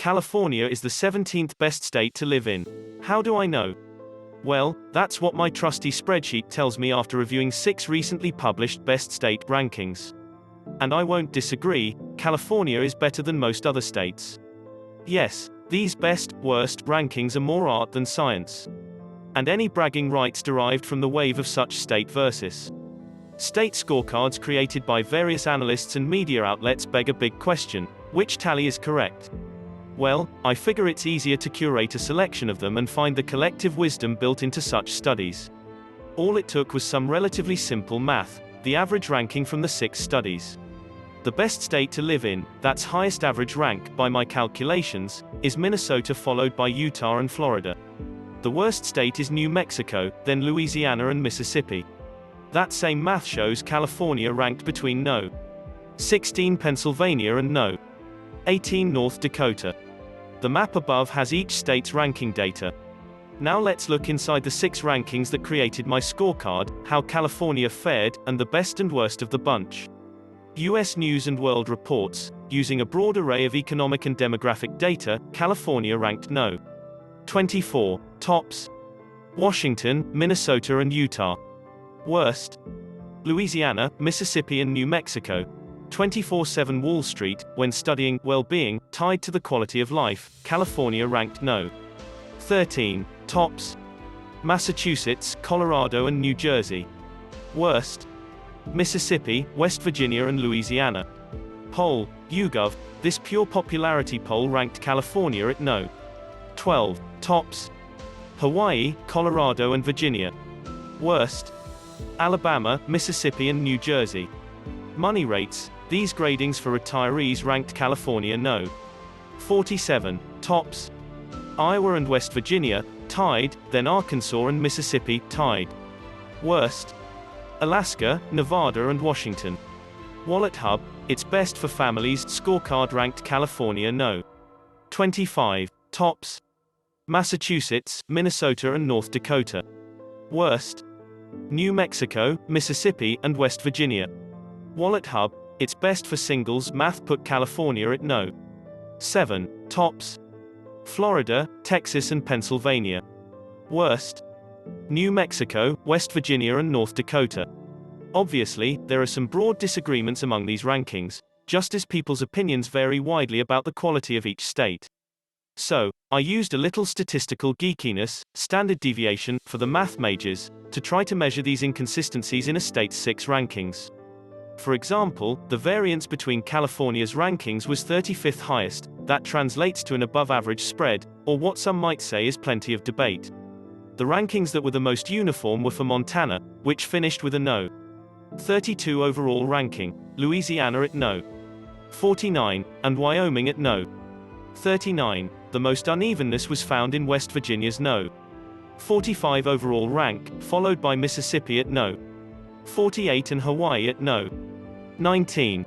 California is the 17th best state to live in. How do I know? Well, that's what my trusty spreadsheet tells me after reviewing 6 recently published best state rankings. And I won't disagree, California is better than most other states. Yes, these best, worst rankings are more art than science. And any bragging rights derived from the wave of such state versus state scorecards created by various analysts and media outlets beg a big question: which tally is correct? Well, I figure it's easier to curate a selection of them and find the collective wisdom built into such studies. All it took was some relatively simple math, the average ranking from the 6 studies. The best state to live in, that's highest average rank, by my calculations, is Minnesota, followed by Utah and Florida. The worst state is New Mexico, then Louisiana and Mississippi. That same math shows California ranked between No. 16 Pennsylvania and No. 18 North Dakota. The map above has each state's ranking data. Now let's look inside the 6 rankings that created my scorecard, how California fared, and the best and worst of the bunch. US News and World Reports: using a broad array of economic and demographic data, California ranked No. 24. Tops: Washington, Minnesota and Utah. Worst: Louisiana, Mississippi and New Mexico. 24/7 Wall Street: when studying well-being, tied to the quality of life, California ranked No. 13. Tops: Massachusetts, Colorado and New Jersey. Worst: Mississippi, West Virginia and Louisiana. Poll: YouGov: this pure popularity poll ranked California at No. 12. Tops: Hawaii, Colorado and Virginia. Worst: Alabama, Mississippi and New Jersey. Money rates: these gradings for retirees ranked California No. 47. Tops: Iowa and West Virginia, tied, then Arkansas and Mississippi, tied. Worst: Alaska, Nevada and Washington. WalletHub: it's best for families scorecard ranked California No. 25. Tops: Massachusetts, Minnesota and North Dakota. Worst: New Mexico, Mississippi and West Virginia. WalletHub: it's best for singles math put California at No. 7. Tops: Florida, Texas and Pennsylvania. Worst: New Mexico, West Virginia and North Dakota. Obviously, there are some broad disagreements among these rankings, just as people's opinions vary widely about the quality of each state. So, I used a little statistical geekiness, standard deviation, for the math majors, to try to measure these inconsistencies in a state's 6 rankings. For example, the variance between California's rankings was 35th highest. That translates to an above-average spread, or what some might say is plenty of debate. The rankings that were the most uniform were for Montana, which finished with a No. 32 overall ranking, Louisiana at No. 49, and Wyoming at No. 39. The most unevenness was found in West Virginia's No. 45 overall rank, followed by Mississippi at No. 48 and Hawaii at No. 19.